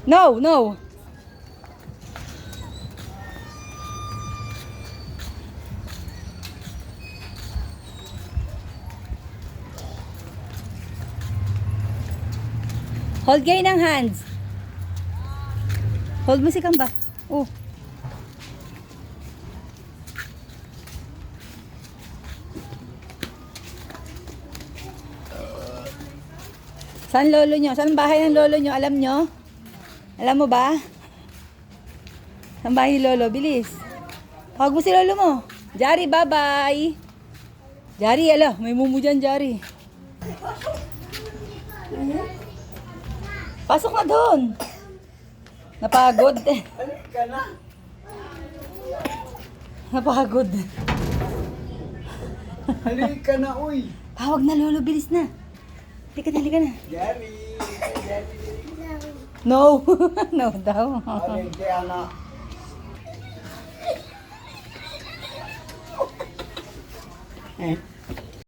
No, no. Hold kayo ng hands. Hold mo si Kamba. Oh. Saan lolo nyo? Saan bahay ng lolo nyo? Alam nyo? Alam mo ba? Saan bahay ni lolo? Bilis. Tawag mo si lolo mo. Jari, bye-bye. Jari, ala. May mumu dyan, Jari. Pasok na doon. Napagod. Halika na. Napagod. Halika na, uy. Tawag na lolo, bilis na. Halika na. Jerry. No. No daw. Halika na.